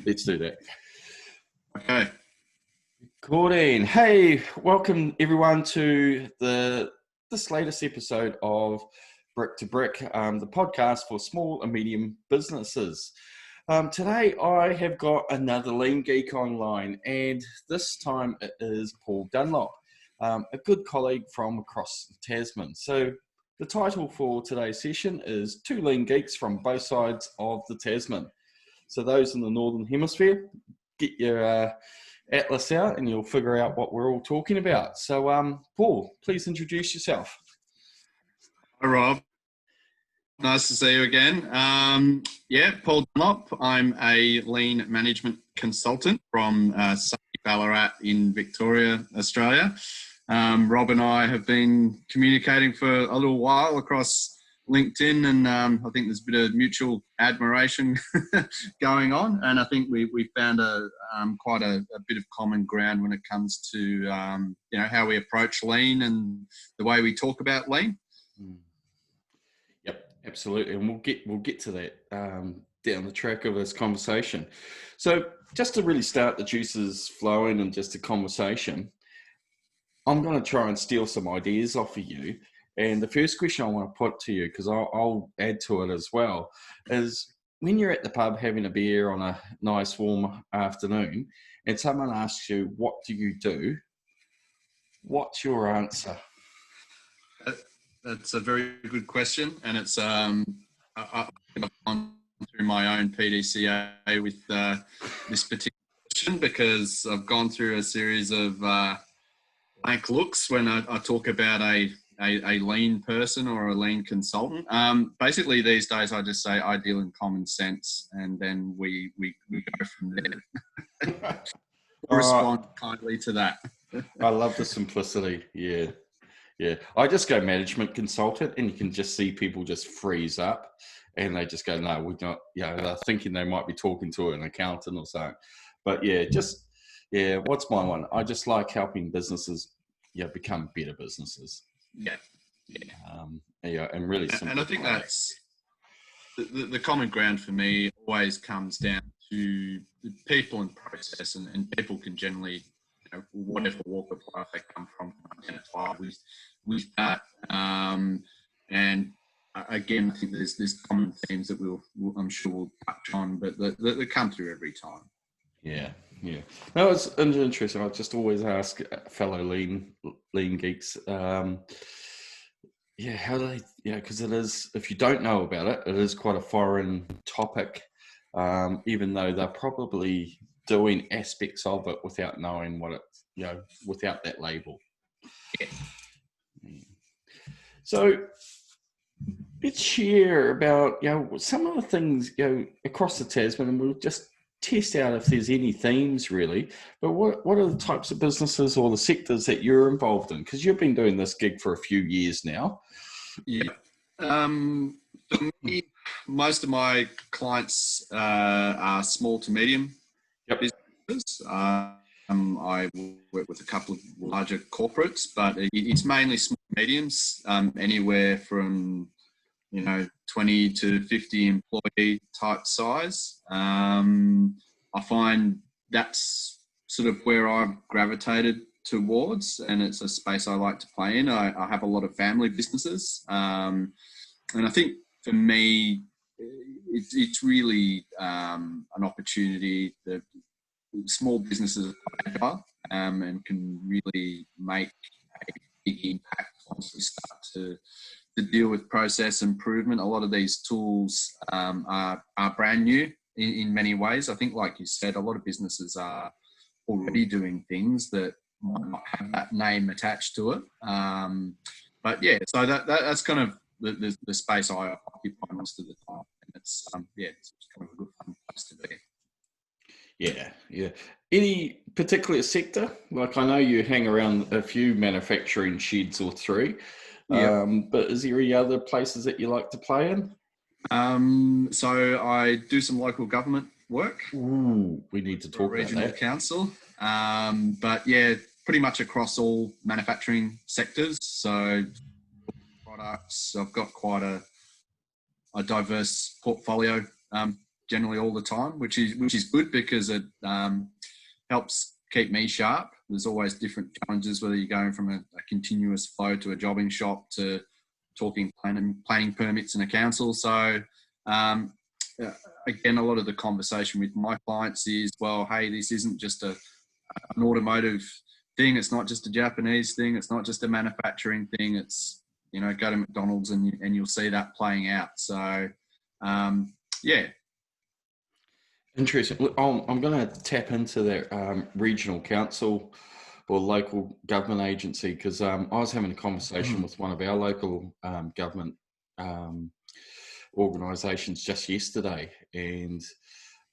Let's do that. Okay. Claudine, hey, welcome everyone to this latest episode of Brick to Brick, the podcast for small and medium businesses. Today I have got another lean geek online, and this time it is Paul Dunlop, a good colleague from across Tasman. So the title for today's session is Two Lean Geeks from Both Sides of the Tasman. So those in the Northern Hemisphere, get your atlas out and you'll figure out what we're all talking about. So, Paul, please introduce yourself. Hi, Rob. Nice to see you again. Paul Dunlop. I'm a lean management consultant from sunny Ballarat in Victoria, Australia. Rob and I have been communicating for a little while across LinkedIn, and I think there's a bit of mutual admiration going on, and I think we found quite a bit of common ground when it comes to how we approach lean and the way we talk about lean. Yep, absolutely, and we'll get to that down the track of this conversation. So just to really start the juices flowing and just a conversation, I'm going to try and steal some ideas off of you. And the first question I want to put to you, because I'll add to it as well, is when you're at the pub having a beer on a nice warm afternoon and someone asks you, what do you do? What's your answer? That's a very good question. And it's I've gone through my own PDCA with this particular question, because I've gone through a series of blank looks when I talk about a lean person or a lean consultant. Basically, these days I just say I deal in common sense, and then we go from there. Respond kindly to that. I love the simplicity. Yeah. I just go management consultant, and you can just see people just freeze up, and they just go, no, we're not. They're thinking they might be talking to an accountant or something. But what's my one? I just like helping businesses, become better businesses. Yeah. And really simple. And I think that's the common ground for me always comes down to people and process, and people can generally, whatever walk of life they come from, identify with that. And again, I think there's common themes that I'm sure we'll touch on, but that come through every time. Yeah. No, it's interesting. I just always ask fellow lean geeks, how do they, because it is, if you don't know about it, it is quite a foreign topic, even though they're probably doing aspects of it without knowing what it, without that label. Yeah. So let's share about, some of the things, across the Tasman, and we'll just test out if there's any themes really, but what are the types of businesses or the sectors that you're involved in? Because you've been doing this gig for a few years now. Yeah. For me, most of my clients are small to medium businesses. I work with a couple of larger corporates, but it's mainly small mediums, anywhere from 20 to 50 employee type size. I find that's sort of where I've gravitated towards, and it's a space I like to play in. I have a lot of family businesses, and I think for me, it's really an opportunity that small businesses are agile, and can really make a big impact once we start to deal with process improvement. A lot of these tools are brand new in many ways. I think, like you said, a lot of businesses are already doing things that might not have that name attached to it. So that's kind of the space I occupy most of the time. And it's kind of a good fun place to be. Yeah. Any particular sector? Like, I know you hang around a few manufacturing sheds or three. But is there any other places that you like to play in? So I do some local government work. Ooh, we need to talk about regional that. Council. But pretty much across all manufacturing sectors. So products, I've got quite a diverse portfolio generally all the time, which is good because it helps keep me sharp. There's always different challenges, whether you're going from a continuous flow to a jobbing shop to talking planning permits in a council. So again, a lot of the conversation with my clients is, well, hey, this isn't just an automotive thing. It's not just a Japanese thing. It's not just a manufacturing thing. It's, you know, go to McDonald's and you'll see that playing out. So, yeah. Interesting. Look, I'm going to tap into that regional council or local government agency, because I was having a conversation with one of our local government organisations just yesterday, and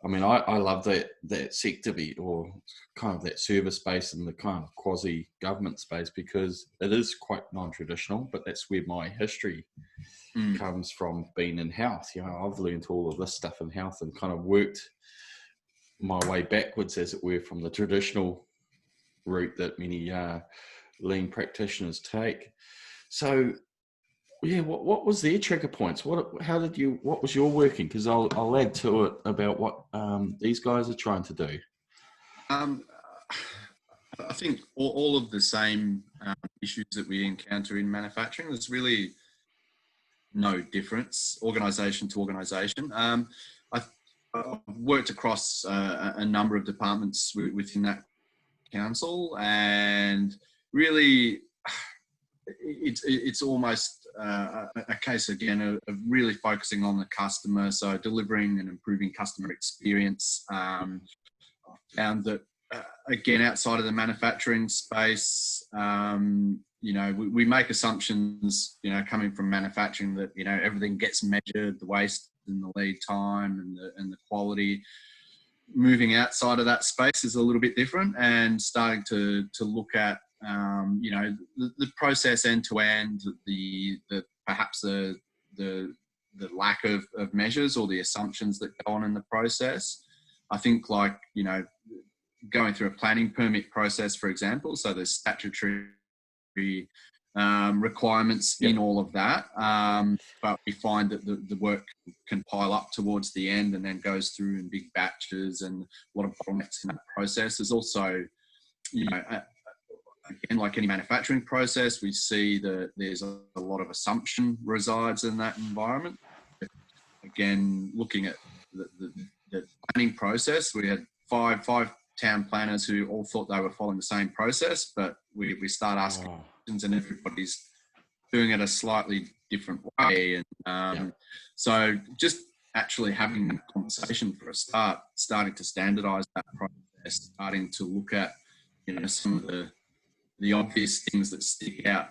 I mean, I love that sector or kind of that service space and the kind of quasi-government space, because it is quite non-traditional, but that's where my history comes from, being in health. You know, I've learned all of this stuff in health and kind of worked my way backwards, as it were, from the traditional route that many lean practitioners take. So, yeah, what was their trigger points? What was your working? Because I'll add to it about what these guys are trying to do. I think all of the same issues that we encounter in manufacturing. There's really no difference, organisation to organisation. I've worked across a number of departments within that council, and really, it's almost a case again of really focusing on the customer, so delivering and improving customer experience. Found that again, outside of the manufacturing space, you know, we make assumptions, you know, coming from manufacturing, that, you know, everything gets measured, the waste and the lead time and the quality. Moving outside of that space is a little bit different, and starting to look at you know, the process end to end, perhaps the lack of measures or the assumptions that go on in the process. I think, like, you know, going through a planning permit process, for example, so there's statutory requirements in all of that, but we find that the work can pile up towards the end and then goes through in big batches, and a lot of bottlenecks in that process. There's also, you know, again, like any manufacturing process, we see that there's a lot of assumption resides in that environment. Again, looking at the planning process, we had five town planners who all thought they were following the same process, but we start asking questions and everybody's doing it a slightly different way. And so just actually having a conversation for a start, starting to standardise that process, starting to look at, you know, some of the obvious things that stick out.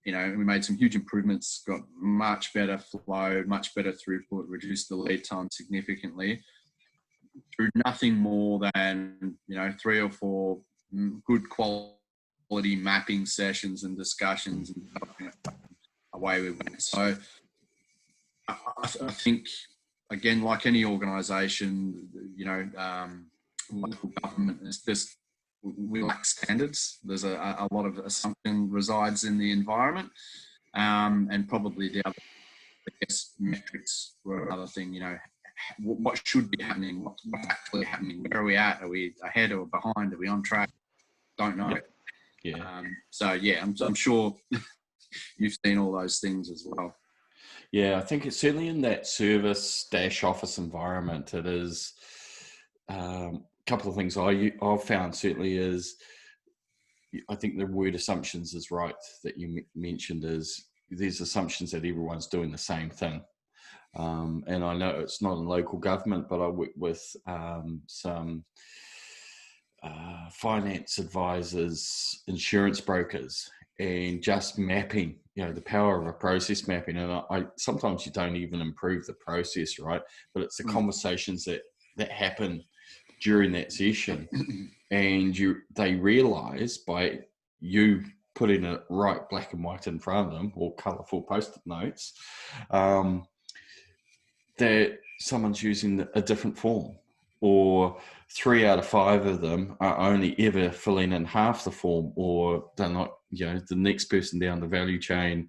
You know, we made some huge improvements, got much better flow, much better throughput, reduced the lead time significantly, through nothing more than, you know, 3 or 4 good quality mapping sessions and discussions, and, you know, away we went. So I think, again, like any organisation, you know, local government is just, we lack standards. There's a lot of assumption resides in the environment, and probably the other, I guess, metrics were another thing. You know, what should be happening, what's actually happening, where are we at? Are we ahead or behind? Are we on track? Don't know. Yeah. So yeah, I'm sure you've seen all those things as well. Yeah, I think it's certainly in that service-office environment. It is. Couple of things I've found certainly is, I think the word assumptions is right that you mentioned. Is there's assumptions that everyone's doing the same thing, and I know it's not in local government, but I work with some finance advisors, insurance brokers, and just mapping, you know, the power of a process mapping. And I sometimes you don't even improve the process, right? But it's the conversations that happen during that session, and they realize, by you putting it right black and white in front of them, or colorful post-it notes, that someone's using a different form, or 3 out of 5 of them are only ever filling in half the form, or they're not, you know, the next person down the value chain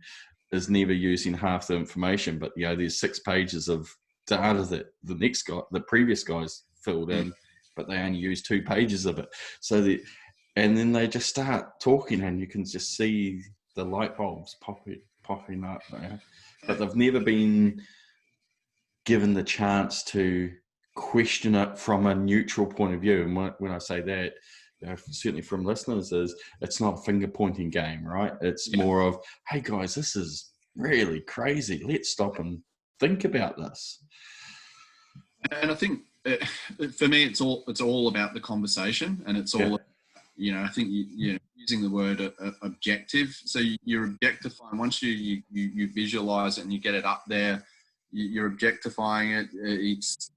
is never using half the information, but, you know, there's 6 pages of data that the previous guys filled in, but they only used 2 pages of it. And then they just start talking, and you can just see the light bulbs popping up there. But they've never been given the chance to question it from a neutral point of view. And when I say that, certainly from listeners, is it's not a finger pointing game, right? It's more of, hey guys, this is really crazy. Let's stop and think about this. And I think for me, it's all about the conversation, and it's all, I think using the word objective. So you're objectifying once you visualize it and you get it up there. You're objectifying it. It's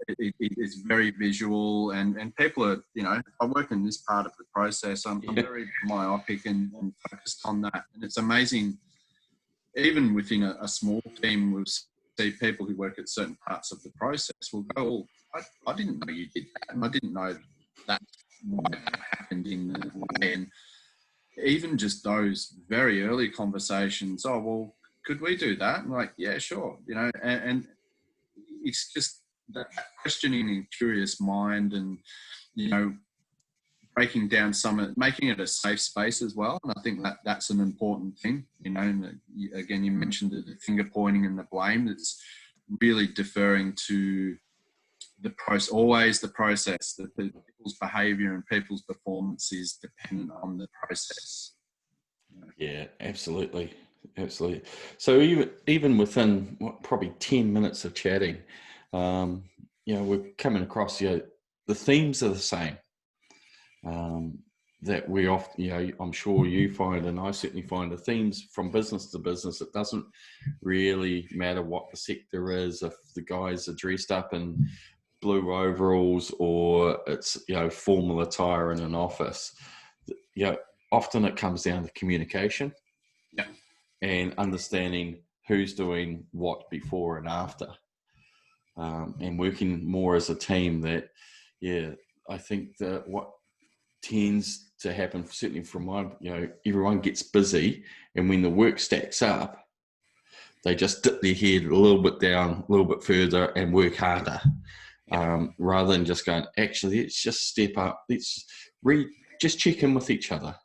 very visual, and people are, I work in this part of the process. I'm very myopic and focused on that, and it's amazing. Even within a small team, we'll see people who work at certain parts of the process will go, I didn't know you did that, and I didn't know that happened in the way. And even just those very early conversations, oh, well, could we do that? I'm like, yeah, sure. And it's just that questioning and curious mind, and, breaking down making it a safe space as well. And I think that's an important thing, and again, you mentioned the finger pointing and the blame. It's really deferring to the process, always the process. The people's behavior and people's performance is dependent on the process. Yeah, absolutely. Absolutely. So even within probably 10 minutes of chatting, we're coming across, the themes are the same. That we often, I'm sure you find, and I certainly find, the themes from business to business, it doesn't really matter what the sector is. If the guys are dressed up in blue overalls or it's, formal attire in an office, often it comes down to communication. Yeah. And understanding who's doing what before and after, and working more as a team. That, I think that what tends to happen, certainly from my, everyone gets busy, and when the work stacks up, they just dip their head a little bit down, a little bit further, and work harder, rather than just going, actually, let's just step up, let's just check in with each other.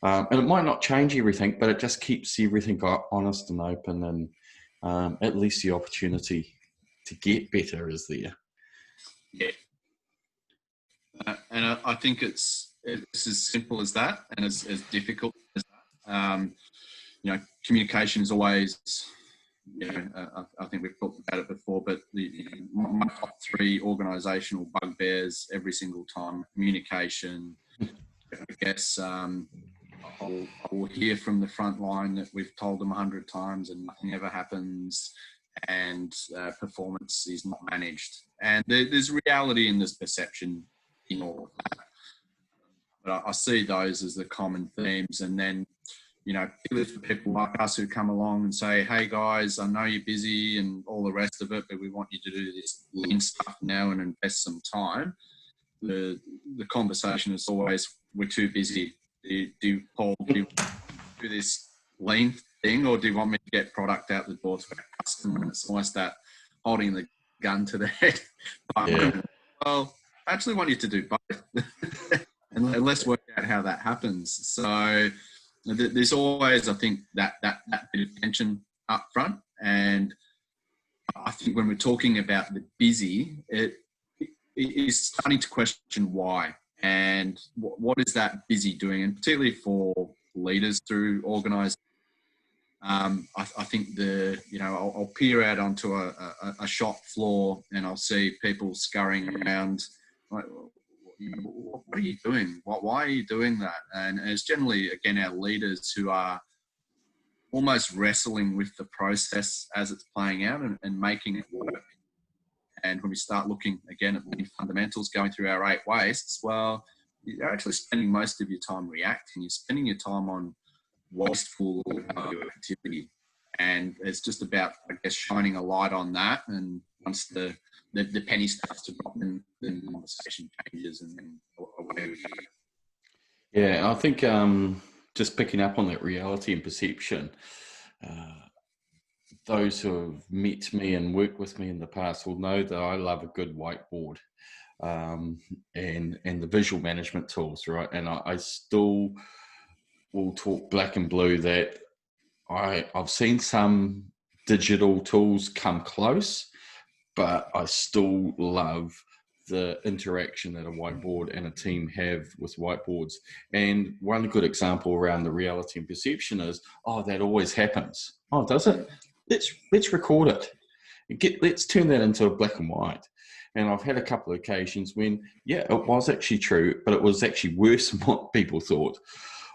And it might not change everything, but it just keeps everything honest and open, and at least the opportunity to get better is there. Yeah. And I think it's as simple as that, and as difficult as that. Communication is always, I think we've talked about it before, but my top 3 organisational bugbears every single time: communication. I guess I will hear from the front line that we've told them 100 times and nothing ever happens, and performance is not managed. And there's reality in this perception in all of that. But I see those as the common themes. And then, particularly for people like us who come along and say, hey guys, I know you're busy and all the rest of it, but we want you to do this lean stuff now and invest some time. The conversation is always, we're too busy. Paul, do you do this lean thing, or do you want me to get product out the door to our customer? It's almost that holding the gun to the head. Well, I actually want you to do both. And let's work out how that happens. So there's always, I think, that bit of tension up front. And I think when we're talking about the busy, it is starting to question why. And what is that busy doing? And particularly for leaders through organisations, I think I'll peer out onto a shop floor and I'll see people scurrying around. Like, what are you doing? Why are you doing that? And it's generally, again, our leaders who are almost wrestling with the process as it's playing out and making it work. And when we start looking, again, at the fundamentals, going through our 8 wastes, well, you're actually spending most of your time reacting. You're spending your time on wasteful activity. And it's just about, I guess, shining a light on that. And once the penny starts to drop, then the conversation changes and then away we go. Yeah, I think just picking up on that reality and perception, those who have met me and worked with me in the past will know that I love a good whiteboard, and the visual management tools, right? And I still will talk black and blue that I've seen some digital tools come close, but I still love the interaction that a whiteboard and a team have with whiteboards. And one good example around the reality and perception is, oh, that always happens. Oh, does it? Let's record it. Let's turn that into a black and white. And I've had a couple of occasions when, yeah, it was actually true, but it was actually worse than what people thought.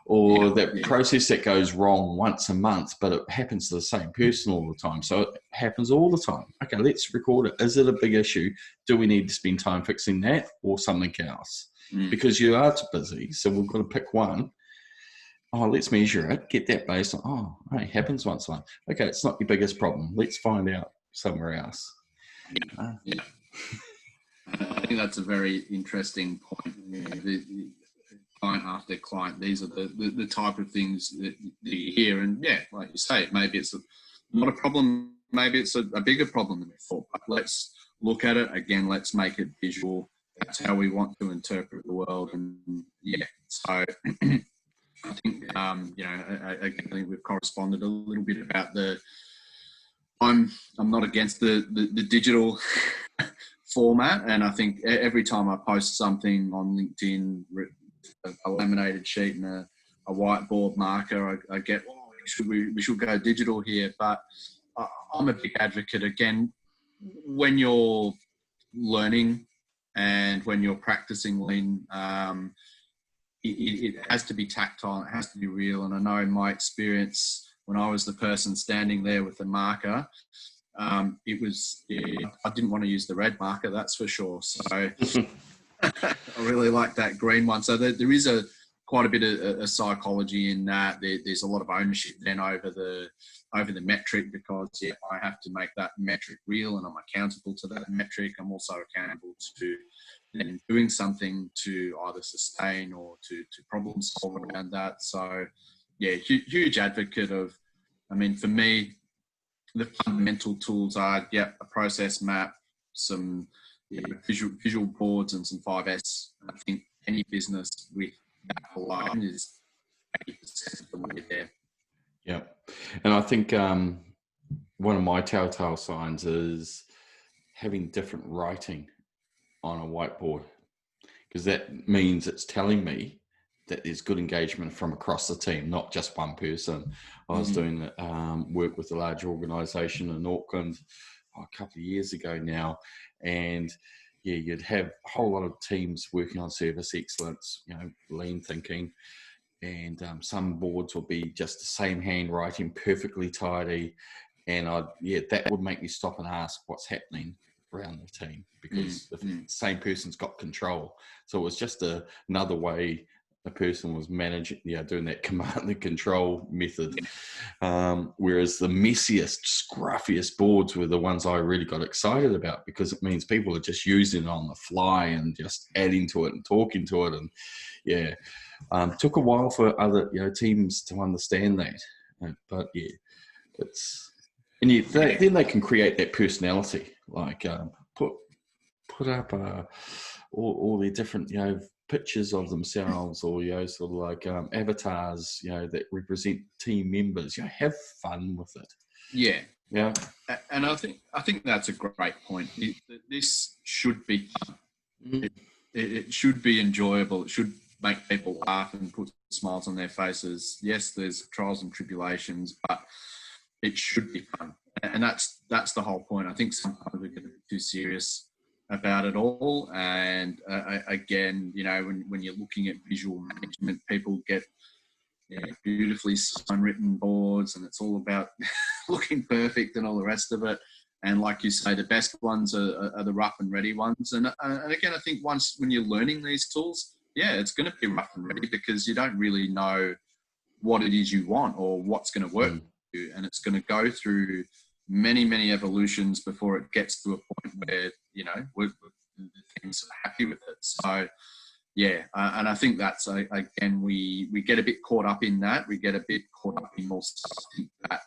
Or that process that goes wrong once a month, but it happens to the same person all the time. So it happens all the time. Okay, let's record it. Is it a big issue? Do we need to spend time fixing that or something else? Because you are too busy, so we've got to pick one. Oh, let's measure it, get that based on, oh, it happens once a month. Okay, it's not your biggest problem. Let's find out somewhere else. Yeah. I think that's a very interesting point. The client after client, these are the type of things that you hear, and yeah, like you say, maybe it's not a problem, maybe it's a bigger problem than we thought, but let's look at it again, let's make it visual. That's how we want to interpret the world. And yeah, so I think I think we've corresponded a little bit about I'm not against the digital format, and I think every time I post something on LinkedIn, a laminated sheet and a whiteboard marker, I get, we should go digital here. But I'm a big advocate, again, when you're learning and when you're practicing lean, it has to be tactile, it has to be real. And I know in my experience, when I was the person standing there with the marker, I didn't want to use the red marker, that's for sure. So I really like that green one. So there is quite a bit of psychology in that. There's a lot of ownership then over the metric, because I have to make that metric real, and I'm accountable to that metric. I'm also accountable to then doing something to either sustain or to problem solve around that. So yeah, huge advocate of, I mean, for me, the fundamental tools are, a process map, some visual boards, and some 5S. I think any business with that alone is 80% of the way there. Yeah. And I think one of my telltale signs is having different writing on a whiteboard, because that means it's telling me that there's good engagement from across the team, not just one person. I was doing work with a large organisation in Auckland a couple of years ago now, and you'd have a whole lot of teams working on service excellence, lean thinking, and some boards will be just the same handwriting, perfectly tidy, and that would make me stop and ask what's happening around the team, because the same person's got control. So it was just another way a person was managing, doing that command and control method. Whereas the messiest, scruffiest boards were the ones I really got excited about, because it means people are just using it on the fly and just adding to it and talking to it. And took a while for other teams to understand that. But then they can create that personality, like put up all the different pictures of themselves, or sort of like avatars that represent team members. Have fun with it. Yeah. And I think that's a great point. This should be fun. It should be enjoyable. It should make people laugh and put smiles on their faces. Yes, there's trials and tribulations, but it should be fun. And that's the whole point. I think sometimes we get a bit too serious about it all. And again, when you're looking at visual management, people get beautifully sign-written boards, and it's all about looking perfect and all the rest of it. And like you say, the best ones are the rough and ready ones. And again, I think when you're learning these tools, it's going to be rough and ready, because you don't really know what it is you want or what's going to work for you. And it's going to go through many, many evolutions before it gets to a point where, the team's happy with it. So, and I think that's, again, we get a bit caught up in that. We get a bit caught up in also that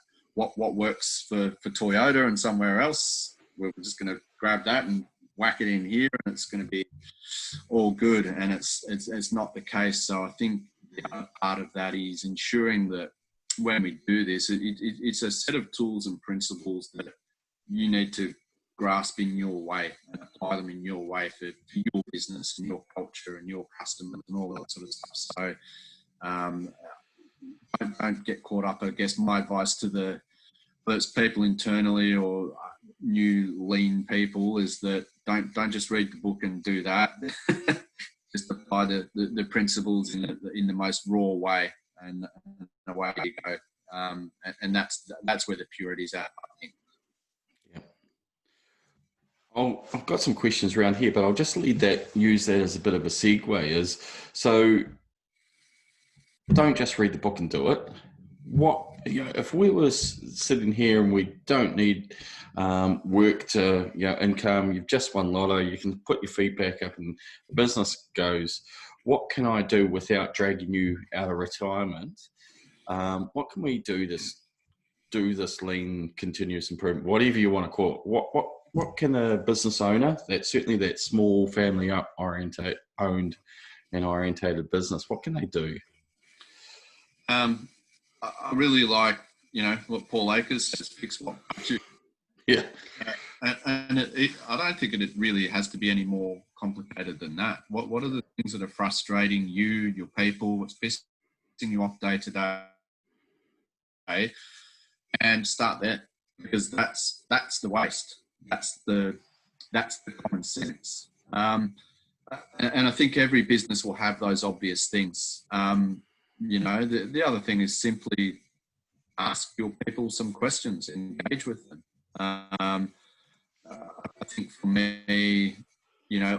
what works for Toyota and somewhere else. We're just going to grab that and whack it in here, and it's going to be all good. And it's not the case. So I think the other part of that is ensuring that when we do this, it's a set of tools and principles that you need to grasp in your way and apply them in your way for your business and your culture and your customers and all that sort of stuff. So don't get caught up. I guess my advice to whether it's people internally or new lean people is that don't just read the book and do that. Just apply the principles in the most raw way, and away you go. And that's where the purity's at, I think. I've got some questions around here, but I'll just use that as a bit of a segue. So don't just read the book and do it. If we were sitting here and we don't need work to income, you've just won lotto, you can put your feet back up and the business goes. What can I do without dragging you out of retirement? What can we do this lean continuous improvement, whatever you want to call it? What can a business owner, that small family owned and orientated business, what can they do? I really like, what Paul Akers says, fix what bugs you. Yeah. And I don't think it really has to be any more complicated than that. What are the things that are frustrating you, your people, what's pissing you off day to day? And start there, because that's the waste. That's the common sense. And I think every business will have those obvious things. The other thing is simply ask your people some questions, engage with them. I think for me,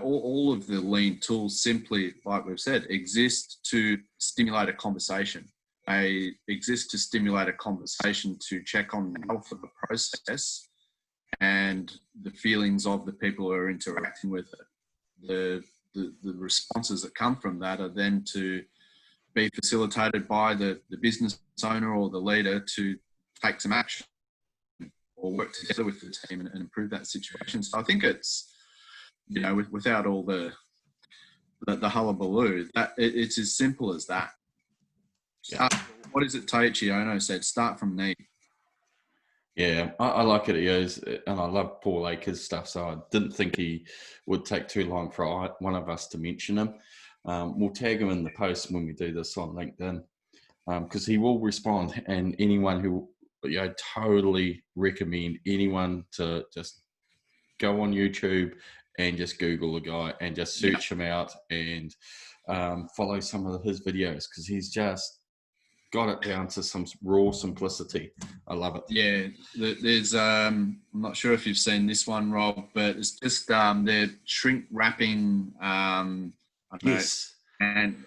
all of the lean tools simply, like we've said, exist to stimulate a conversation. They exist to stimulate a conversation to check on the health of the process and the feelings of the people who are interacting with it. The responses that come from that are then to be facilitated by the business owner or the leader to take some action or work together with the team and improve that situation. So I think it's, without all the hullabaloo, that it's as simple as that. What is it Taiichi Ono said? Start from need. Yeah, I like it. And I love Paul Akers' stuff, so I didn't think he would take too long for one of us to mention him. We'll tag him in the post when we do this on LinkedIn, because he will respond. And anyone who, totally recommend anyone to just go on YouTube and just Google the guy and just search him out and follow some of his videos, because he's just got it down to some raw simplicity. I love it. Yeah, there's I'm not sure if you've seen this one, Rob, but it's just they're shrink wrapping. Yes, and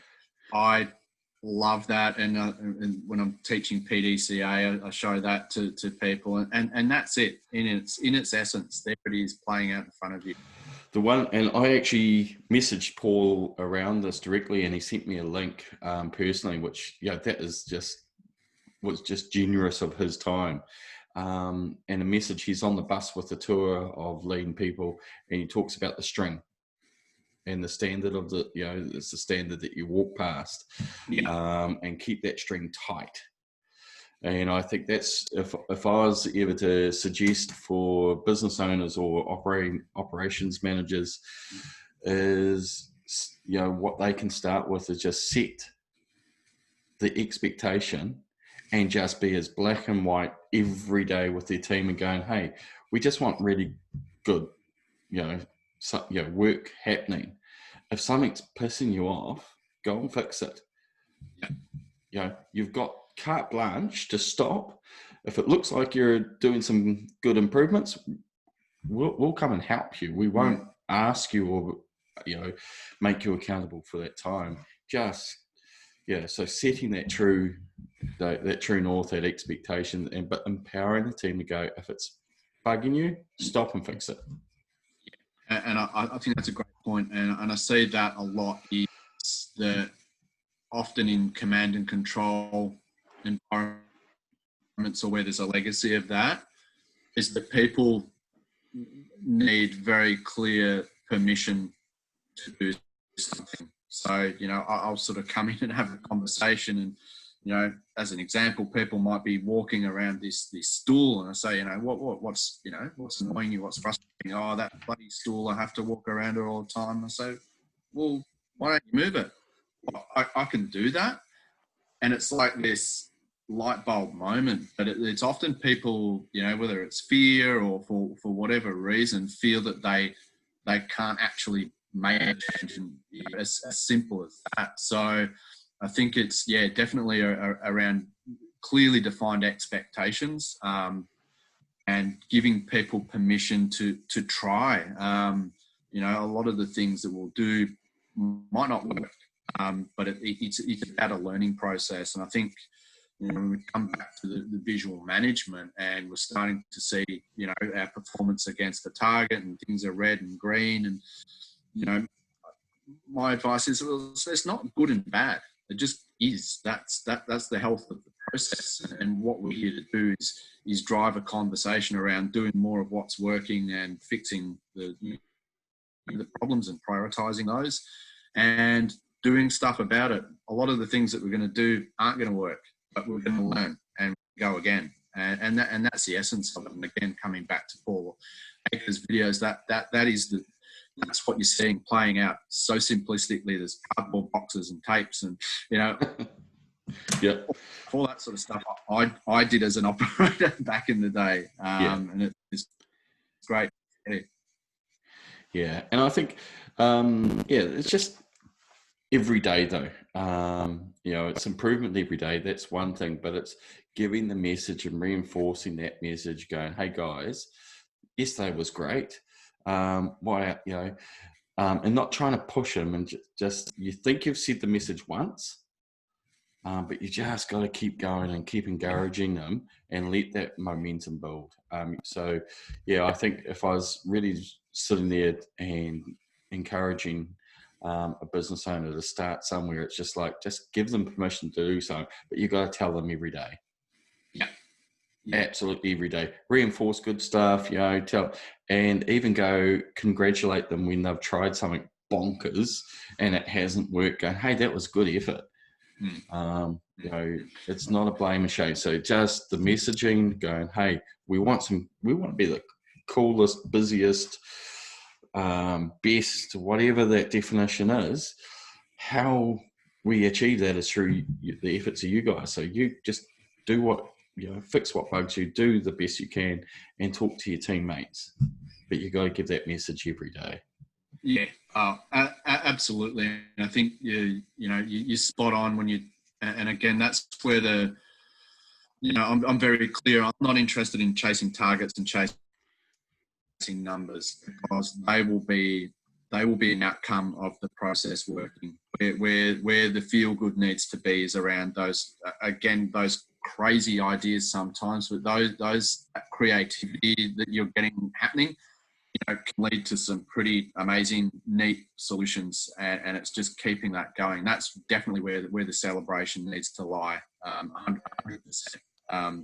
I love that. And when I'm teaching PDCA, I show that to people, and that's it in its essence. There it is, playing out in front of you. The one, and I actually messaged Paul around this directly, and he sent me a link personally, which that was just generous of his time. And a message, he's on the bus with a tour of lean people, and he talks about the string and the standard of it's the standard that you walk past, and keep that string tight. And I think that's, if I was ever to suggest for business owners or operations managers, is, what they can start with is just set the expectation and just be as black and white every day with their team and going, hey, we just want really good, work happening. If something's pissing you off, go and fix it. You've got carte blanche to stop. If it looks like you're doing some good improvements, we'll come and help you. We won't ask you or make you accountable for that time. So setting that true north, that expectation, but empowering the team to go, if it's bugging you, stop and fix it. And I think that's a great point, and I see that a lot. Is that often in command and control environments, environments or where there's a legacy of that is that people need very clear permission to do something. So, you know, I'll sort of come in and have a conversation, and, you know, as an example, people might be walking around this stool, and I say, you know, what's annoying you? What's frustrating? Oh, that bloody stool, I have to walk around it all the time. I say, well, why don't you move it? I can do that. And it's like this light bulb moment, but it's often people, you know, whether it's fear or for whatever reason, feel that they can't actually make a change, and as simple as that. So I think it's, yeah, definitely around clearly defined expectations, and giving people permission to try. You know, a lot of the things that we'll do might not work, but it's about a learning process. And I think, you know, when we come back to the visual management and we're starting to see, you know, our performance against the target and things are red and green, and, you know, my advice is, well, it's not good and bad. It just is. That's the health of the process. And what we're here to do is drive a conversation around doing more of what's working and fixing the problems and prioritizing those and doing stuff about it. A lot of the things that we're going to do aren't going to work, but we're going to learn and go again. And that's the essence of it. And again, coming back to Paul Akers' videos, that's what you're seeing playing out so simplistically. There's cardboard boxes and tapes and, you know, yeah, all that sort of stuff I did as an operator back in the day. And it's great. Yeah. And I think, it's just every day though. You know, it's improvement every day. That's one thing, but it's giving the message and reinforcing that message, going, hey guys, yesterday was great. Why, you know, and not trying to push them, and just you think you've said the message once, but you just got to keep going and keep encouraging them and let that momentum build. So, yeah, I think if I was really sitting there and encouraging a business owner to start somewhere, it's just like, just give them permission to do so, but you got to tell them every day. Yeah. Absolutely every day. Reinforce good stuff, you know, and even go congratulate them when they've tried something bonkers and it hasn't worked, going, hey, that was good effort. You know, it's not a blame and shame. So just the messaging, going, hey, we want to be the coolest, busiest, best, whatever that definition is. How we achieve that is through the efforts of you guys. So you just do what, you know, fix what bugs you, do the best you can, and talk to your teammates. But you got to give that message every day. Yeah, absolutely. And I think you're spot on when you. And again, that's where I'm very clear. I'm not interested in chasing targets and chasing numbers, because they will be an outcome of the process working. Where the feel good needs to be is around those crazy ideas sometimes, but those creativity that you're getting happening, you know, can lead to some pretty amazing, neat solutions, and it's just keeping that going. That's definitely where the celebration needs to lie, 100%.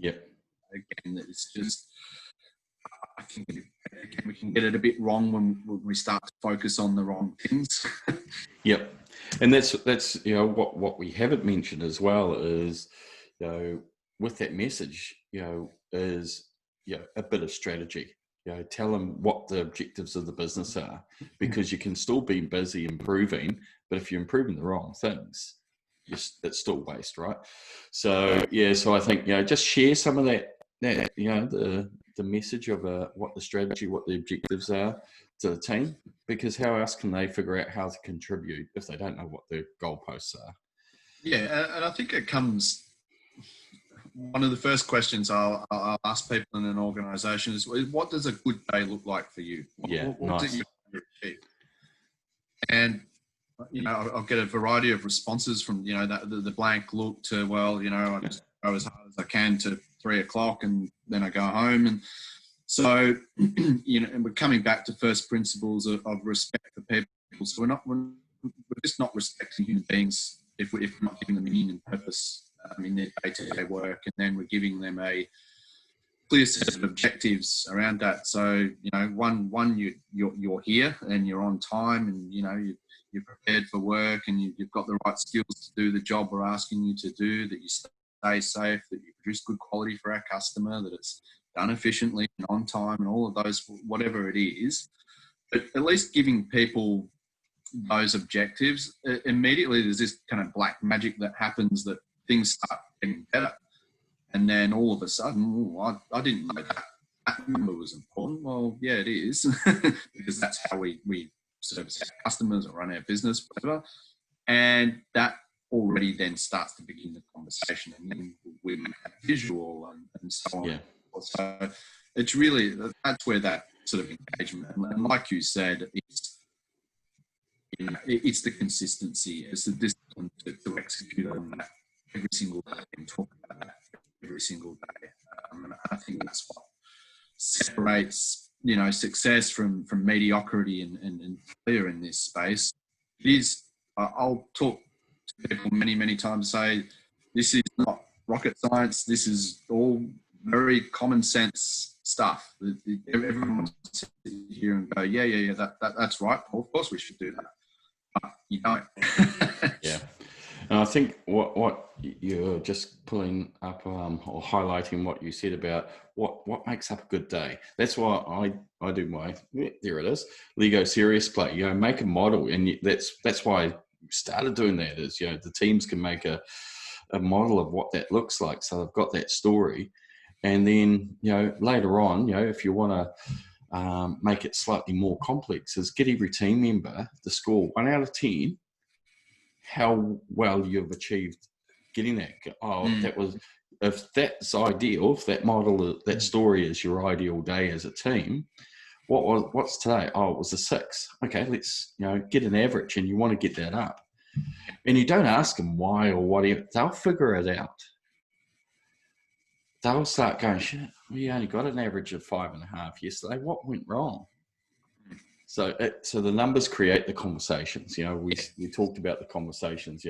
Yep. Again, it's just, I think we can get it a bit wrong when we start to focus on the wrong things. Yep. And that's you know, what we haven't mentioned as well is, you know, with that message, you know, is, you know, a bit of strategy. You know, tell them what the objectives of the business are, because you can still be busy improving, but if you're improving the wrong things, it's still waste, right? So yeah, so I think, you know, just share some of that you know, the message of what the strategy, what the objectives are to the team, because how else can they figure out how to contribute if they don't know what their goalposts are? Yeah, and I think it comes. One of the first questions I'll ask people in an organisation is, what does a good day look like for you? What nice. do you achieve? And, you know, I'll get a variety of responses from, you know, the blank look to, well, you know, I just go as hard as I can to 3 o'clock and then I go home. And so, you know, and we're coming back to first principles of respect for people. So we're just not respecting human beings if we're not giving them meaning and purpose in their day-to-day work, and then we're giving them a clear set of objectives around that. So, you're here and you're on time, and you're prepared for work, and you've got the right skills to do the job we're asking you to do, that you stay safe, that you produce good quality for our customer, that it's done efficiently and on time, and all of those, whatever it is. But at least giving people those objectives, immediately there's this kind of black magic that happens, that things start getting better. And then all of a sudden, I didn't know that number was important. Well, yeah, it is, because that's how we service our customers or run our business, whatever. And that already then starts to begin the conversation, and then we make that visual and so on. Yeah. So it's really, that's where that sort of engagement, and like you said, it's the consistency, it's the discipline to execute on that every single day and talk about that every single day. And I think that's what separates, success from mediocrity and failure in this space. It is, I'll talk to people many, many times, say, this is not rocket science. This is all very common sense stuff. Everyone wants to sit here and go, yeah, that's right. Well, of course we should do that. But you don't. Yeah. And I think what you're just pulling up or highlighting what you said about what makes up a good day. That's why I do my, there it is, Lego serious play. Make a model, and that's why I started doing that. Is the teams can make a model of what that looks like, so they've got that story, and then later on, if you want to make it slightly more complex, is get every team member to score 1 out of 10. How well you've achieved getting that. That was, if that's ideal, if that model, that story is your ideal day as a team, what's today? Oh, it was a 6. Okay, let's get an average, and you want to get that up. And you don't ask them why or whatever. They'll figure it out. They'll start going, shit, we only got an average of 5.5 yesterday. What went wrong? So the numbers create the conversations. We talked about the conversations.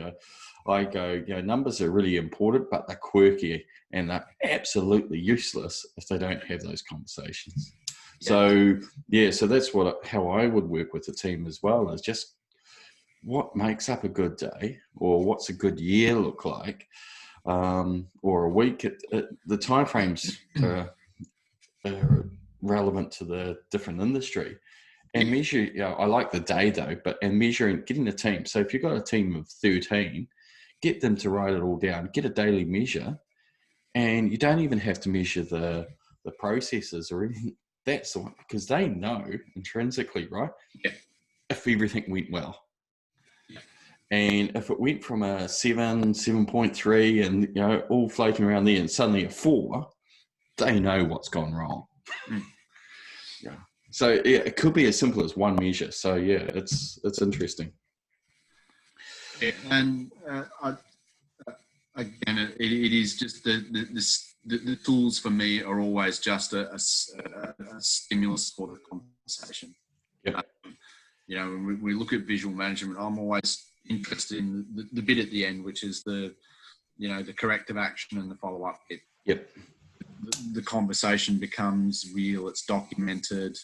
I go, numbers are really important, but they're quirky and they're absolutely useless if they don't have those conversations. Yeah. So that's how I would work with the team as well, is just what makes up a good day, or what's a good year look like, or a week. The timeframes are relevant to the different industry. And measure, I like the day though, and measuring, getting a team. So if you've got a team of 13, get them to write it all down, get a daily measure, and you don't even have to measure the processes or anything. That's the one, because they know intrinsically, right? Yeah. If everything went well. Yeah. And if it went from a 7, 7.3 and, all floating around there, and suddenly a 4, they know what's gone wrong. Yeah. So it could be as simple as one measure. So yeah, it's interesting. Yeah, and again, it is just the tools for me are always just a stimulus for the conversation. Yeah. When we look at visual management, I'm always interested in the bit at the end, which is the corrective action and the follow up bit. Yep. The conversation becomes real, it's documented.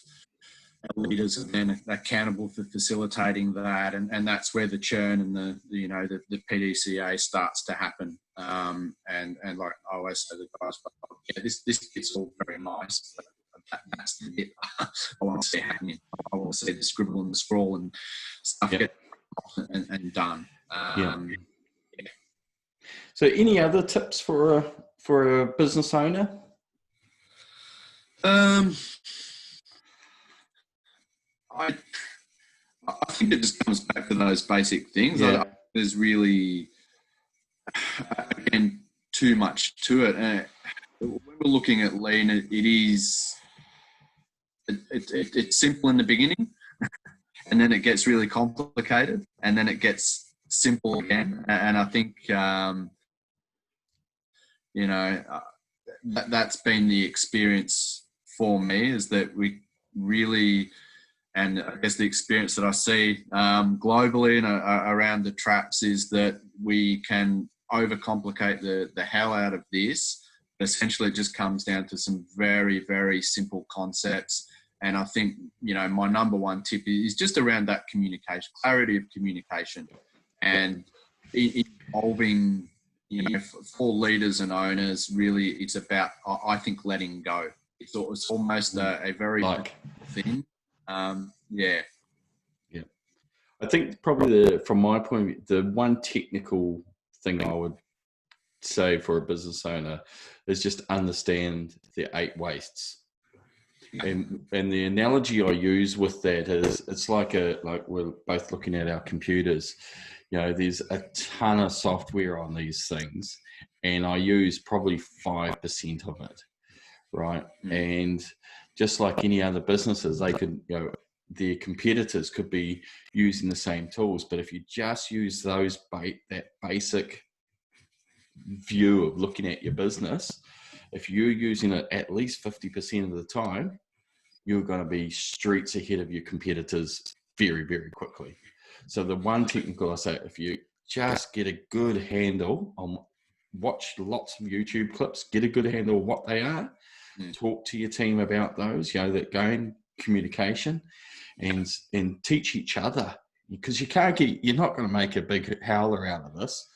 Our leaders are then accountable for facilitating that, and that's where the churn and the PDCA starts to happen. And like I always say to the guys, this bit's all very nice, but that's the bit I want to see happening. I want to see the scribble and the scroll and stuff get and done. Yeah. So any other tips for a business owner? I think it just comes back to those basic things. Yeah. There's really, again, too much to it. When we're looking at lean, it's simple in the beginning, and then it gets really complicated, and then it gets simple again. And I think, that's been the experience for me, is that we really, and I guess the experience that I see globally and around the traps, is that we can overcomplicate the hell out of this. Essentially, it just comes down to some very, very simple concepts. And I think, my number one tip is just around that communication, clarity of communication, and involving, for leaders and owners. Really, it's about, I think, letting go. It's almost a very thing. Yeah. I think probably from my point of view, the one technical thing I would say for a business owner is just understand the 8 wastes. And the analogy I use with that is, it's like we're both looking at our computers. There's a ton of software on these things, and I use probably 5% of it, right? And just like any other businesses, they could, their competitors could be using the same tools, but if you just use that basic view of looking at your business, if you're using it at least 50% of the time, you're going to be streets ahead of your competitors very, very quickly. So the one technical I say, if you just get a good handle on, watch lots of YouTube clips, get a good handle on what they are, talk to your team about those, that going communication, and teach each other, because you're not going to make a big howler out of this.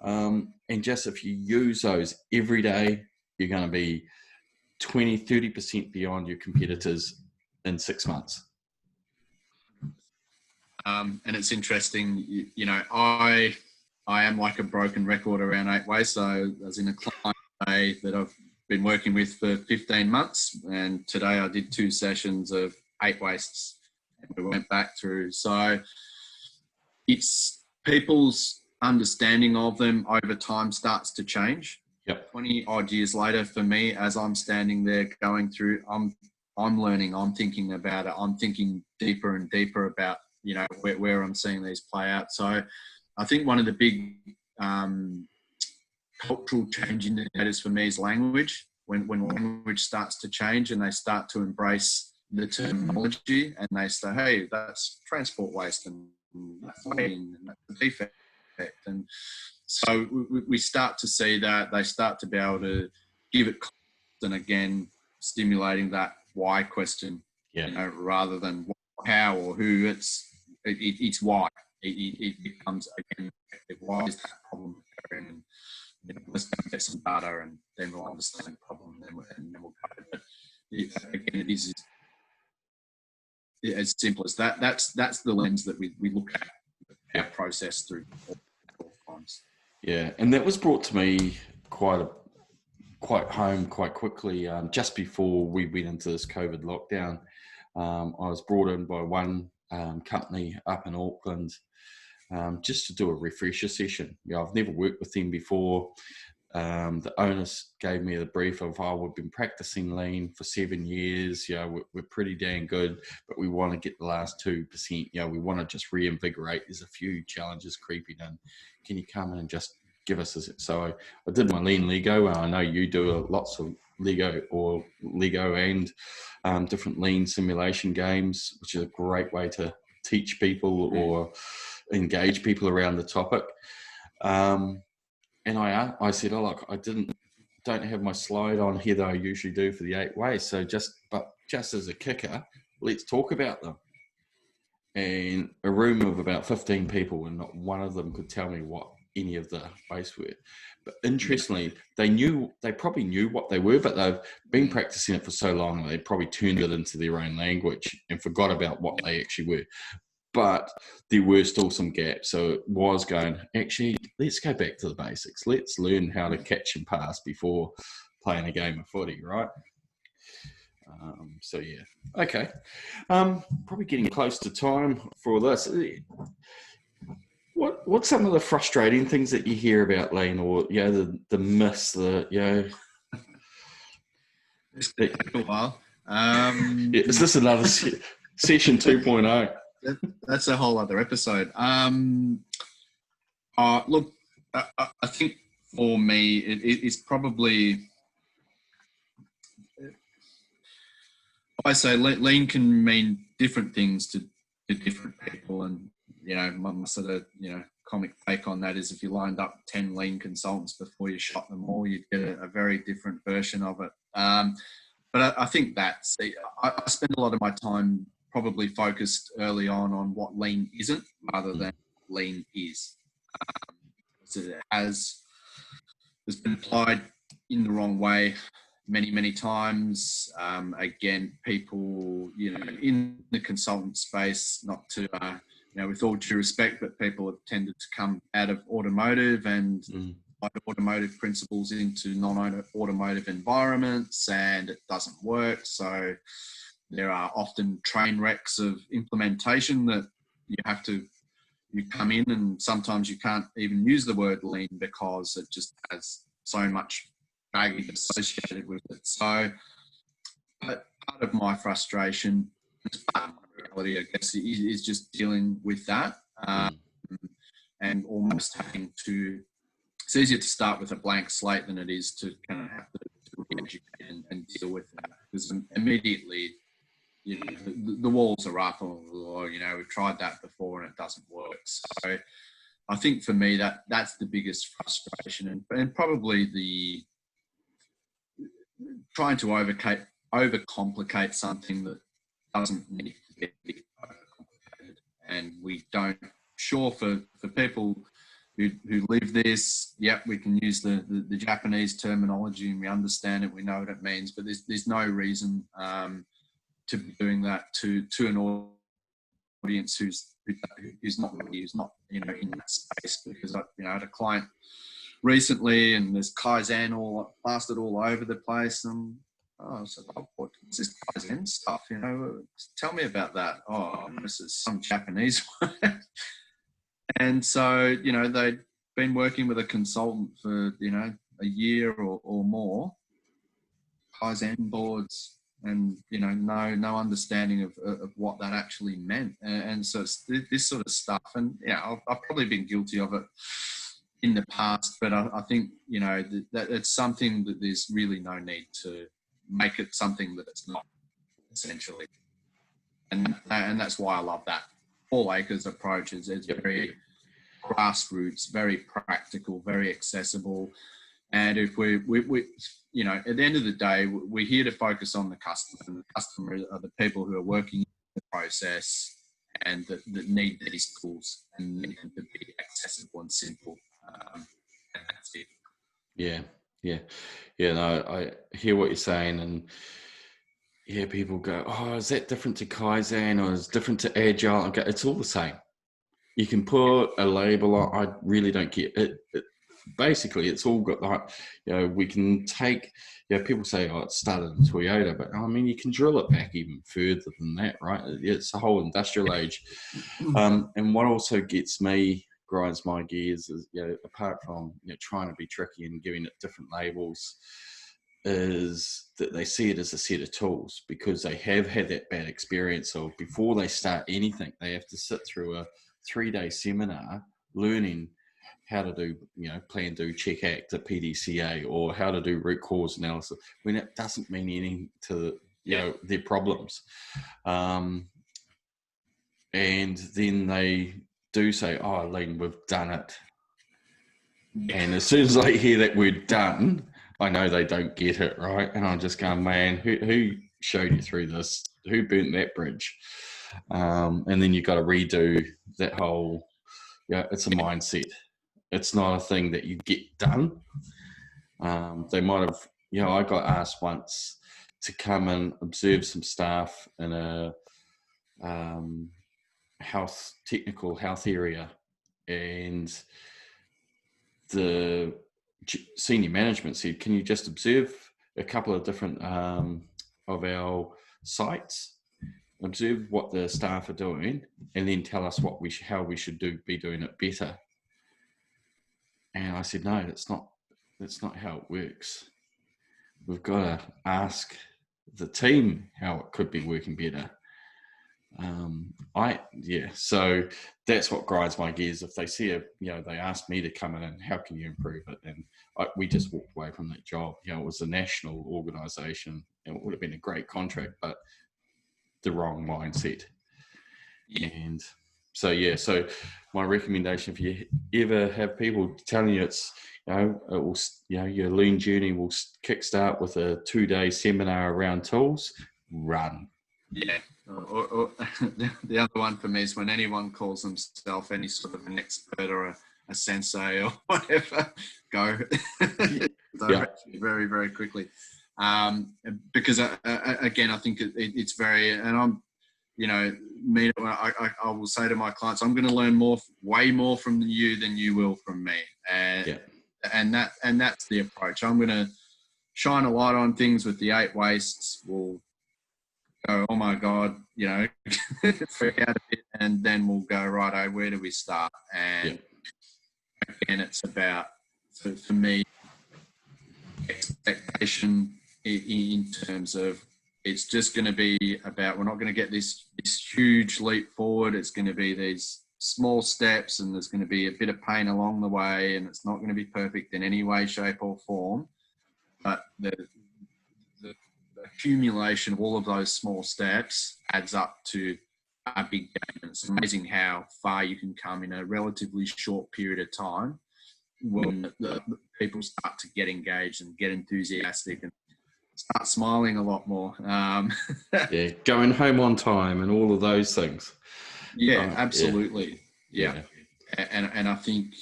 And just if you use those every day, you're going to be 20-30% beyond your competitors in 6 months. And it's interesting, I am like a broken record around 8 ways. So I was in a client today that I've been working with for 15 months, and today I did 2 sessions of 8 wastes, and we went back through. So it's people's understanding of them over time starts to change. 20 odd years later, for me, as I'm standing there going through, I'm learning, I'm thinking about it, I'm thinking deeper and deeper about, where I'm seeing these play out. So I think one of the big cultural change indicators for me is language. When language starts to change and they start to embrace the terminology, and they say, hey, that's transport waste, and that's weighing, and that's a defect. And so we start to see that they start to be able to give it context, and again, stimulating that why question, rather than how or who. It's why. It becomes, again, why is that problem occurring? And let's go get some data, and then we'll understand the problem, and then we'll go. But again, it is as simple as that. That's the lens that we look at our process through all times. Yeah, and that was brought to me quite home quite quickly, just before we went into this COVID lockdown. I was brought in by one company up in Auckland, just to do a refresher session. I've never worked with them before. The owners gave me the brief of, we've been practicing lean for 7 years. We're pretty dang good, but we want to get the last 2%. We want to just reinvigorate. There's a few challenges creeping in. Can you come in and just give us this? So I did my lean Lego. I know you do lots of Lego and different lean simulation games, which is a great way to teach people or engage people around the topic. And I said, look, I don't have my slide on here that I usually do for the 8 ways. So just as a kicker, let's talk about them. And a room of about 15 people, and not one of them could tell me what any of the ways were. But interestingly, they probably knew what they were, but they've been practicing it for so long, they probably turned it into their own language and forgot about what they actually were. But there were still some gaps. So it was going, actually, let's go back to the basics. Let's learn how to catch and pass before playing a game of footy, right? So, yeah. Okay. Probably getting close to time for this. What's some of the frustrating things that you hear about lean, or, the myths, It's been a while. Is this another session 2.0? That's a whole other episode. Look, I think for me, it's probably, I say lean can mean different things to different people, and my sort of comic take on that is if you lined up 10 lean consultants before you shot them all, you'd get a very different version of it. But I think that's, I spend a lot of my time probably focused early on what lean isn't rather than lean is. So it's been applied in the wrong way many times. Again, people, in the consultant space, not to, with all due respect, but people have tended to come out of automotive and automotive principles into non-automotive environments, and it doesn't work. So there are often train wrecks of implementation that you come in, and sometimes you can't even use the word lean because it just has so much baggage associated with it. So part of my frustration, part of my reality, I guess, is just dealing with that, and almost having to, it's easier to start with a blank slate than it is to kind of have to re-educate and deal with that, because immediately, the walls are up, or we've tried that before and it doesn't work. So I think for me that's the biggest frustration, and probably the trying to overcomplicate something that doesn't need to be overcomplicated. And we don't, for people who live this, we can use the Japanese terminology and we understand it, we know what it means, but there's no reason to be doing that to an audience who's not in that space. Because I had a client recently, and there's Kaizen all plastered all over the place, and I said, what's this Kaizen stuff? Tell me about that. Oh, this is some Japanese one. And so they'd been working with a consultant for a year or more, Kaizen boards, and no understanding of what that actually meant. And so it's this sort of stuff, and I've probably been guilty of it in the past, but I think that it's something that there's really no need to make it something that it's not, essentially. And that's why I love that Paul Akers approach. It's very grassroots, very practical, very accessible. And if we at the end of the day, we're here to focus on the customer, and the customer are the people who are working in the process and that need these tools and need them to be accessible and simple. And that's it. No, I hear what you're saying, and people go, oh, is that different to Kaizen, or is it different to Agile? Okay, it's all the same. You can put a label on. I really don't get it. Basically, it's all got like, we can take, people say, oh, it started in Toyota, but I mean, you can drill it back even further than that, right? It's the whole industrial age. And what also grinds my gears is, apart from trying to be tricky and giving it different labels, is that they see it as a set of tools, because they have had that bad experience. So before they start anything, they have to sit through a 3-day seminar learning how to do, plan, do, check, act at PDCA, or how to do root cause analysis, when it doesn't mean anything to their problems. And then they do say, oh, Lean, we've done it. And as soon as I hear that word done, I know they don't get it, right? And I'm just going, man, who showed you through this? Who burnt that bridge? And then you've got to redo that whole, it's a mindset. It's not a thing that you get done. They might have, I got asked once to come and observe some staff in a technical health area, and the senior management said, can you just observe a couple of different of our sites, observe what the staff are doing, and then tell us how we should be doing it better. And I said, no, that's not how it works. We've got to ask the team how it could be working better. So that's what grinds my gears. If they see they asked me to come in and how can you improve it, and we just walked away from that job. It was a national organisation, and it would have been a great contract, but the wrong mindset. And So yeah, so my recommendation, if you ever have people telling you it's, it will, your lean journey will kickstart with a 2-day seminar around tools, run. Yeah. Or the other one for me is when anyone calls themselves any sort of an expert or a sensei or whatever, go very, very quickly. Because again, I think it's very, and I'm, I will say to my clients, I'm going to learn way more from you than you will from me. And that's the approach. I'm going to shine a light on things with the 8 wastes. We'll go, oh my God, freak out a bit, and then we'll go, righto, where do we start? And again, it's about, for me, expectation in terms of, it's just going to be about, we're not going to get this huge leap forward. It's going to be these small steps, and there's going to be a bit of pain along the way, and it's not going to be perfect in any way, shape or form. But the accumulation of all of those small steps adds up to a big game. And it's amazing how far you can come in a relatively short period of time when the people start to get engaged and get enthusiastic and start smiling a lot more. Going home on time and all of those things. Yeah, absolutely. Yeah. And I think,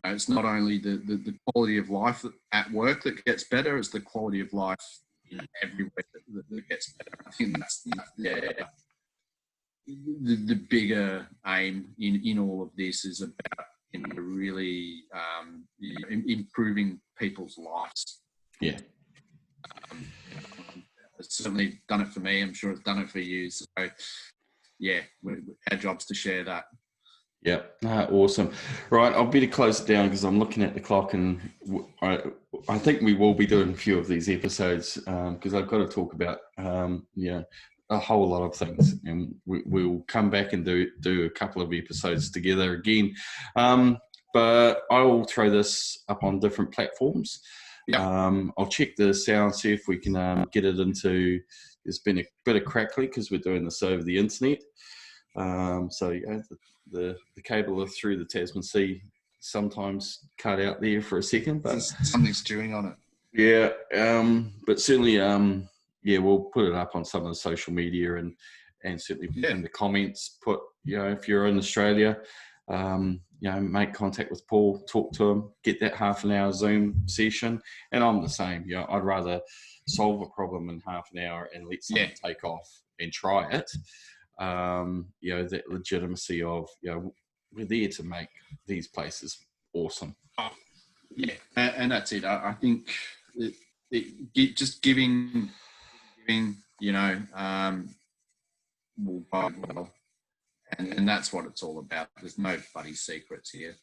it's not only the quality of life at work that gets better, it's the quality of life everywhere that gets better. I think that's the bigger aim in all of this is about really improving people's lives. Yeah. It's certainly done it for me. I'm sure it's done it for you. So, yeah, our job's to share that. Yeah, awesome. Right, I'll better close it down because I'm looking at the clock, and I think we will be doing a few of these episodes because I've got to talk about a whole lot of things, and we'll come back and do a couple of episodes together again. But I will throw this up on different platforms. Yep. I'll check the sound, see if we can get it into. There's been a bit of crackling because we're doing this over the internet. The cable through the Tasman Sea sometimes cut out there for a second, but something's chewing on it. Yeah, but certainly, we'll put it up on some of the social media and certainly in the comments. Put if you're in Australia, make contact with Paul, talk to him, get that half an hour Zoom session. And I'm the same. I'd rather solve a problem in half an hour and let someone take off and try it. That legitimacy of, we're there to make these places awesome. Oh, yeah, and that's it. I think just giving, will buy well. And that's what it's all about. There's no bloody secrets here.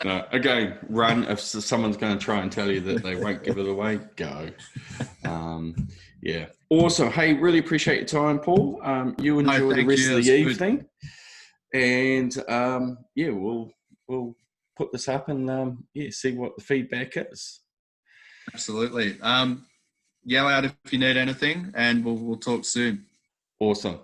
No, again, run. If someone's going to try and tell you that they won't give it away, go. Awesome. Hey, really appreciate your time, Paul. You enjoy the rest of the evening. Good. And we'll put this up and see what the feedback is. Absolutely. Yell out if you need anything, and we'll talk soon. Awesome.